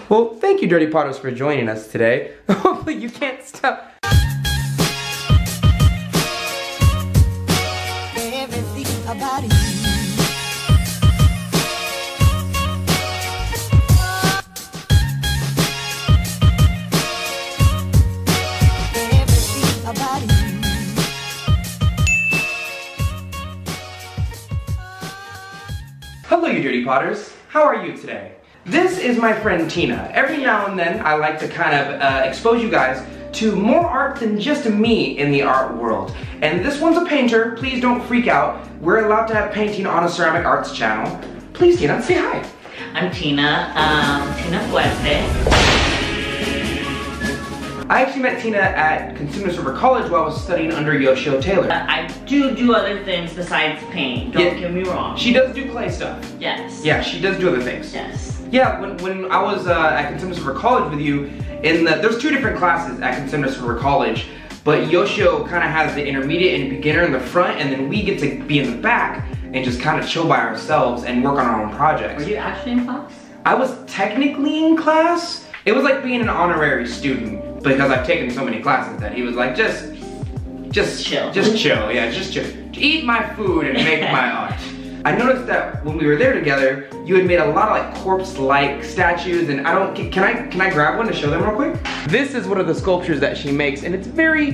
Well, thank you, Dirty Potters, for joining us today. Hopefully you can't stop. Everything about you. Everything about you. Hello, you Dirty Potters. How are you today? This is my friend Tina. Every now and then, I like to kind of expose you guys to more art than just me in the art world. And this one's a painter. Please don't freak out. We're allowed to have painting on a ceramic arts channel. Please, Tina, say hi. I'm Tina, Tina Fuerte. I actually met Tina at Consumers River College while I was studying under Yoshio Taylor. I do other things besides paint, don't get me wrong. She does do clay stuff. Yes. Yeah, she does do other things. Yes. Yeah, when I was at Consumers River College with you, there's two different classes at Consumers River College, but Yoshio kind of has the intermediate and beginner in the front, and then we get to be in the back and just kind of chill by ourselves and work on our own projects. Were you actually in class? I was technically in class. It was like being an honorary student because I've taken so many classes that he was like, just chill. Just chill, yeah, just chill. Eat my food and make my art. I noticed that when we were there together, you had made a lot of like corpse-like statues, and can I grab one to show them real quick? This is one of the sculptures that she makes, and it's very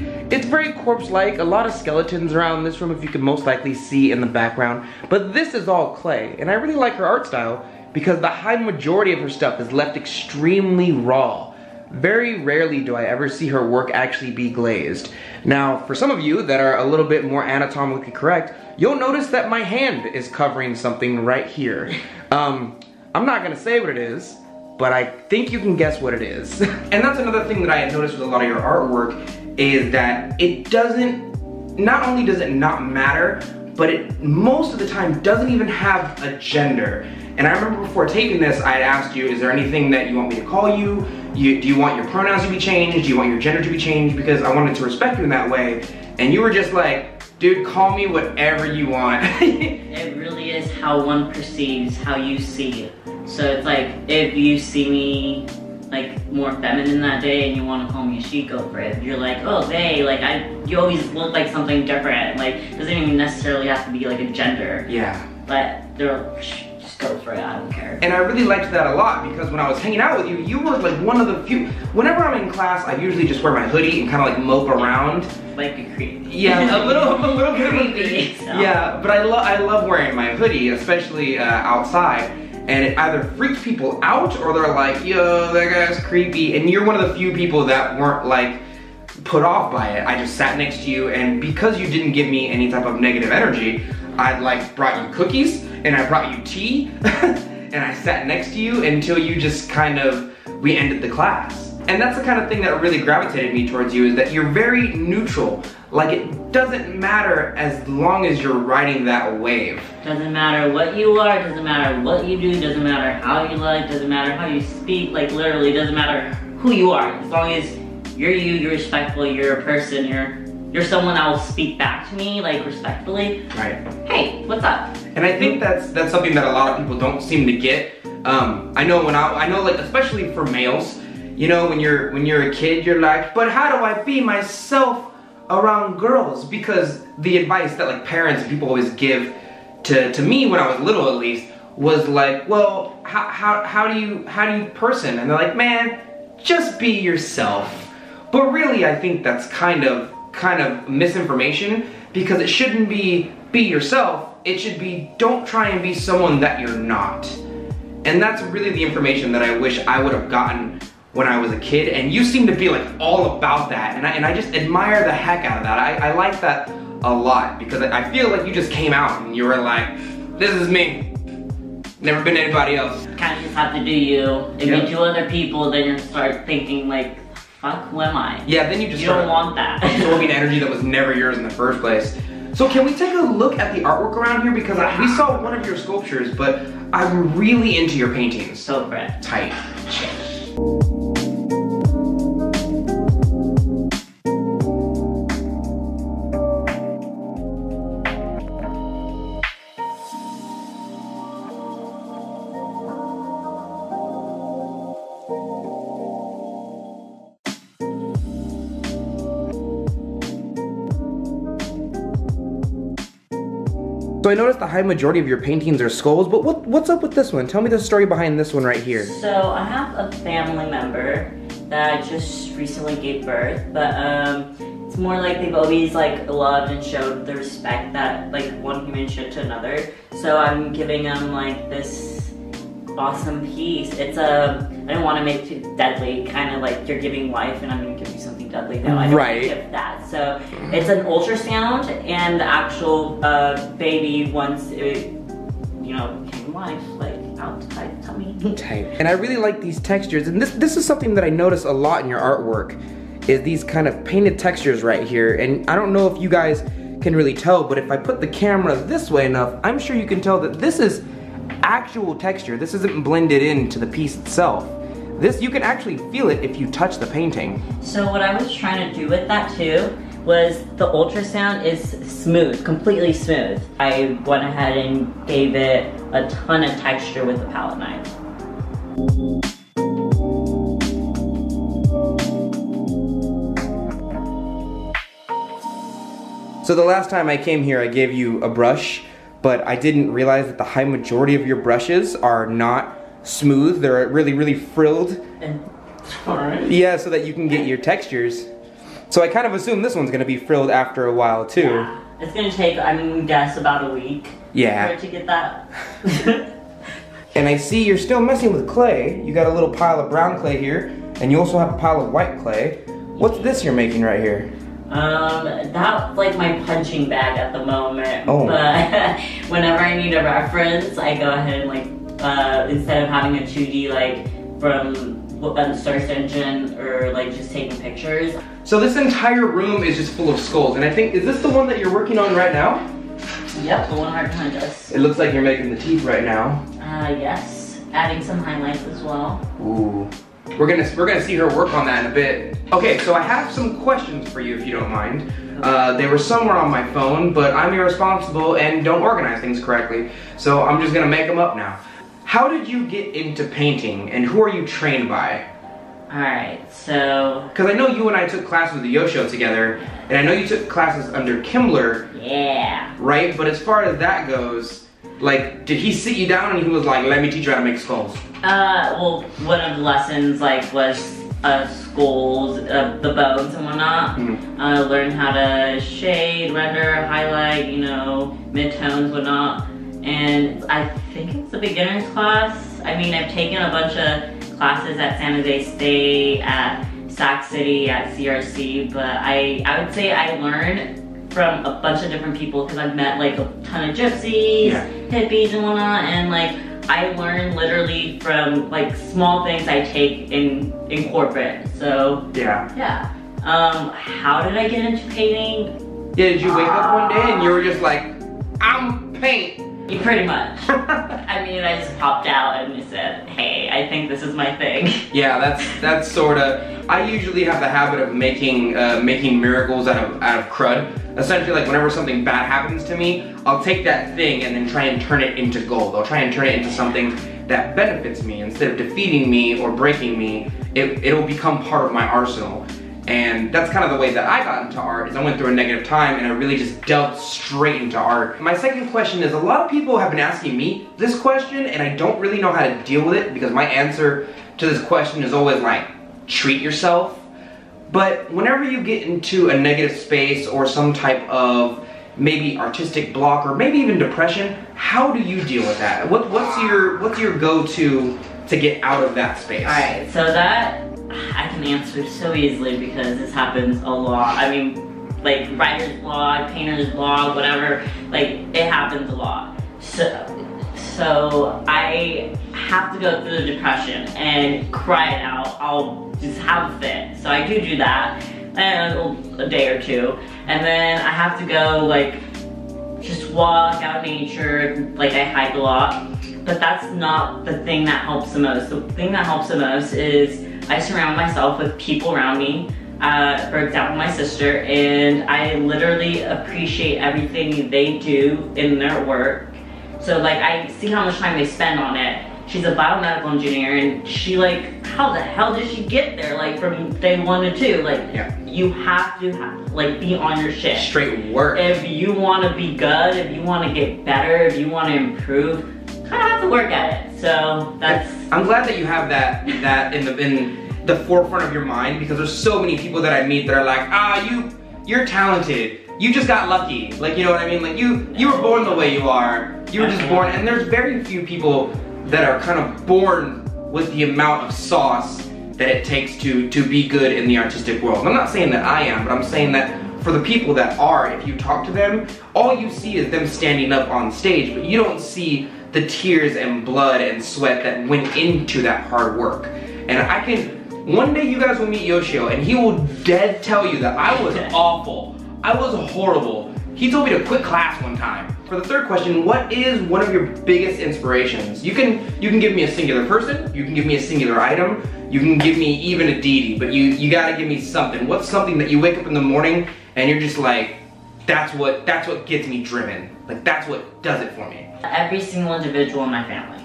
corpse-like. A lot of skeletons around this room, if you can most likely see in the background. But this is all clay, and I really like her art style because the high majority of her stuff is left extremely raw. Very rarely do I ever see her work actually be glazed. Now, for some of you that are a little bit more anatomically correct, you'll notice that my hand is covering something right here. I'm not gonna say what it is, but I think you can guess what it is. And that's another thing that I had noticed with a lot of your artwork is that it not only does it not matter, but it most of the time doesn't even have a gender. And I remember before taking this, I had asked you, is there anything that you want me to call you? Do you want your pronouns to be changed? Do you want your gender to be changed? Because I wanted to respect you in that way. And you were just like, dude, call me whatever you want. It really is how one perceives how you see it. So it's like, if you see me like more feminine that day and you want to call me a she, go for it. You're like, oh, they, like, you always look like something different. Like, it doesn't even necessarily have to be like a gender. Yeah. But they're, just go for it, I don't care. And I really liked that a lot because when I was hanging out with you, you were like one of the few, whenever I'm in class, I usually just wear my hoodie and kind of like mope around. Like a creep. Yeah, a little bit creepy. So. Yeah, but I love wearing my hoodie, especially outside. And it either freaks people out or they're like, yo, that guy's creepy. And you're one of the few people that weren't like put off by it. I just sat next to you, and because you didn't give me any type of negative energy, I like brought you cookies and I brought you tea and I sat next to you until you just we ended the class. And that's the kind of thing that really gravitated me towards you, is that you're very neutral. Like, it doesn't matter as long as you're riding that wave. Doesn't matter what you are, doesn't matter what you do, doesn't matter how you look, doesn't matter how you speak, like literally doesn't matter who you are. As long as you're you, you're respectful, you're a person, you're someone that will speak back to me, like respectfully. Right. Hey, what's up? And I think that's something that a lot of people don't seem to get. I know like, especially for males, you know, when you're a kid, you're like, but how do I be myself around girls? Because the advice that like parents and people always give to me when I was little, at least, was like, well, how do you person? And they're like, man, just be yourself. But really, I think that's kind of misinformation, because it shouldn't be yourself. It should be, don't try and be someone that you're not. And that's really the information that I wish I would have gotten when I was a kid, and you seem to be like all about that, and I just admire the heck out of that. I like that a lot, because I feel like you just came out and you were like, this is me, never been anybody else. Kind of just have to do you. If you do other people, then you start thinking like, fuck, who am I? Yeah, then you don't want that. Absorbing energy that was never yours in the first place. So can we take a look at the artwork around here? Because we saw one of your sculptures, but I'm really into your paintings. So Brett. Tight. So I noticed the high majority of your paintings are skulls, but what's up with this one? Tell me the story behind this one right here. So I have a family member that just recently gave birth, but it's more like they've always like loved and showed the respect that like one human should to another. So I'm giving them like this awesome piece. It's I don't want to make it too deadly, kind of like you're giving life and I'm going to give you something deadly. No, I don't want to give that. So it's an ultrasound and the actual baby, once it, you know, came life, like outside tummy. Tight. And I really like these textures, and this is something that I notice a lot in your artwork, is these kind of painted textures right here. And I don't know if you guys can really tell, but if I put the camera this way enough, I'm sure you can tell that this is actual texture. This isn't blended into the piece itself. This, you can actually feel it if you touch the painting. So what I was trying to do with that too was the ultrasound is smooth, completely smooth. I went ahead and gave it a ton of texture with the palette knife. So the last time I came here, I gave you a brush, but I didn't realize that the high majority of your brushes are not smooth. They're really, really frilled. And alright. Yeah, so that you can get your textures. So I kind of assume this one's gonna be frilled after a while too. Yeah. It's gonna take, I mean, guess about a week. Yeah. For it to get that. And I see you're still messing with clay. You got a little pile of brown clay here, and you also have a pile of white clay. What's this you're making right here? That's like my punching bag at the moment. Oh. But whenever I need a reference, I go ahead and like, instead of having a 2D like from a search engine or like just taking pictures. So this entire room is just full of skulls, and I think, is this the one that you're working on right now? Yep, the one right behind us. It looks like you're making the teeth right now. Yes, adding some highlights as well. Ooh. We're gonna see her work on that in a bit. Okay, so I have some questions for you if you don't mind. They were somewhere on my phone, but I'm irresponsible and don't organize things correctly, so I'm just gonna make them up now. How did you get into painting, and who are you trained by? Alright, so... Because I know you and I took classes with the Yosho together, and I know you took classes under Kimbler. Yeah. Right? But as far as that goes, like, did he sit you down and he was like, let me teach you how to make skulls? Well, one of the lessons, like, was skulls, the bones and whatnot. Learn how to shade, render, highlight, you know, mid-tones, whatnot. And I think it's a beginner's class. I mean, I've taken a bunch of classes at San Jose State, at Sac City, at CRC, but I would say I learned from a bunch of different people because I've met like a ton of gypsies, hippies and whatnot, and like I learned literally from like small things I take in corporate. So yeah. How did I get into painting? Yeah, did you wake up one day and you were just like, I'm paint? Pretty much. I mean, I just popped out and said, hey, I think this is my thing. Yeah, that's sort of, I usually have the habit of making miracles out of crud. Essentially, like whenever something bad happens to me, I'll take that thing and then try and turn it into gold. I'll try and turn it into something that benefits me. Instead of defeating me or breaking me, it'll become part of my arsenal. And that's kind of the way that I got into art, is I went through a negative time and I really just delved straight into art. My second question is, a lot of people have been asking me this question and I don't really know how to deal with it because my answer to this question is always like, treat yourself. But whenever you get into a negative space or some type of maybe artistic block or maybe even depression, how do you deal with that? What's your go-to to get out of that space? Alright, so that I can answer so easily because this happens a lot. I mean, like writer's block, painter's block, whatever, like it happens a lot. So I have to go through the depression and cry it out. I'll just have a fit. So I do that, and a day or two, and then I have to go like just walk out in nature. Like I hike a lot, but that's not the thing that helps the most. The thing that helps the most is I surround myself with people around me, for example my sister, and I literally appreciate everything they do in their work. So like I see how much time they spend on it. she's a biomedical engineer, and she like, how the hell did she get there? Like from day 1 to 2, like you have to like be on your shit. Straight work. If you want to be good, if you want to get better, if you want to improve, kind of have to work at it. So that's. I'm glad that you have that in the forefront of your mind, because there's so many people that I meet that are like, you're talented. You just got lucky. Like, you know what I mean? Like you were born the way you are. You were just born, and there's very few people that are kind of born with the amount of sauce that it takes to be good in the artistic world. And I'm not saying that I am, but I'm saying that for the people that are, if you talk to them, all you see is them standing up on stage, but you don't see the tears and blood and sweat that went into that hard work. And one day you guys will meet Yoshio, and he will dead tell you that I was awful. I was horrible. He told me to quit class one time. For the third question, what is one of your biggest inspirations? You can give me a singular person, you can give me a singular item, you can give me even a deity, but you gotta give me something. What's something that you wake up in the morning and you're just like, that's what gets me driven. Like, that's what does it for me. Every single individual in my family.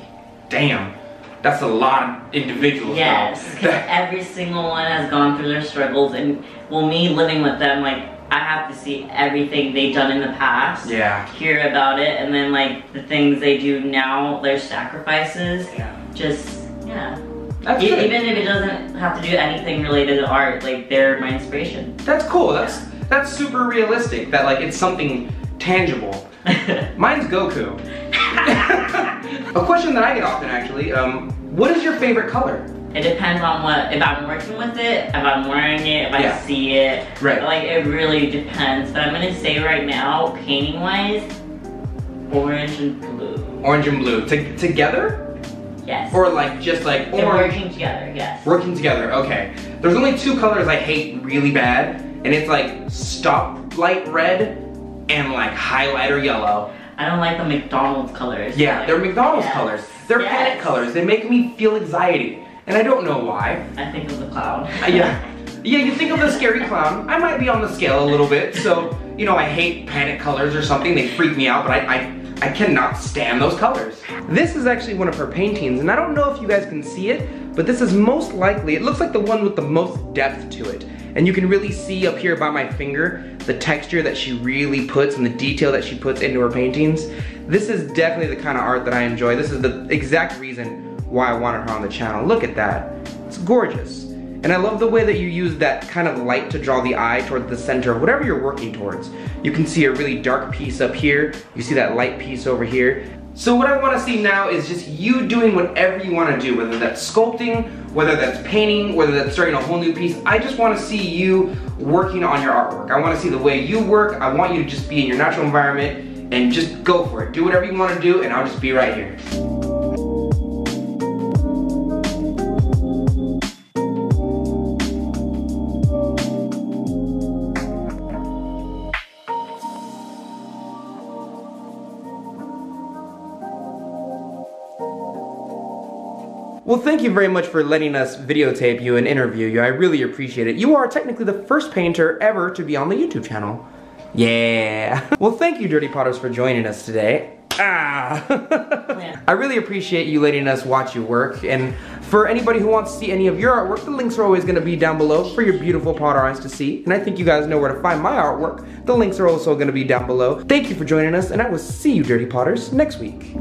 Damn. That's a lot of individuals. Yes, because every single one has gone through their struggles, and well, me living with them, like, I have to see everything they've done in the past. Yeah. Hear about it, and then like the things they do now, their sacrifices. Yeah. Just, yeah. That's good. Even if it doesn't have to do anything related to art, like they're my inspiration. That's cool. That's super realistic. That like it's something tangible. Mine's Goku. A question that I get often actually, what is your favorite color? It depends on if I'm working with it, if I'm wearing it, if I see it. Right. Like, it really depends. But I'm gonna say right now, painting-wise, orange and blue. Orange and blue. Together? Yes. Or like, just like orange? They're working together, yes. Working together, okay. There's only 2 colors I hate really bad, and it's like stoplight red and like highlighter yellow. I don't like the McDonald's colors. Yeah, they're McDonald's colors. They're panic colors. They make me feel anxiety. And I don't know why. I think of the clown. Yeah, you think of the scary clown. I might be on the scale a little bit, so, you know, I hate panic colors or something. They freak me out, but I cannot stand those colors. This is actually one of her paintings, and I don't know if you guys can see it, but this is most likely, it looks like the one with the most depth to it. And you can really see up here by my finger, the texture that she really puts and the detail that she puts into her paintings. This is definitely the kind of art that I enjoy. This is the exact reason why I wanted her on the channel. Look at that. It's gorgeous. And I love the way that you use that kind of light to draw the eye toward the center of whatever you're working towards. You can see a really dark piece up here. You see that light piece over here. So what I want to see now is just you doing whatever you want to do, whether that's sculpting, whether that's painting, whether that's starting a whole new piece. I just want to see you working on your artwork. I want to see the way you work. I want you to just be in your natural environment and just go for it. Do whatever you want to do, and I'll just be right here. Well, thank you very much for letting us videotape you and interview you. I really appreciate it. You are technically the first painter ever to be on the YouTube channel. Yeah. Well, thank you, Dirty Potters, for joining us today. I really appreciate you letting us watch you work. And for anybody who wants to see any of your artwork, the links are always going to be down below for your beautiful potter eyes to see. And I think you guys know where to find my artwork. The links are also going to be down below. Thank you for joining us, and I will see you, Dirty Potters, next week.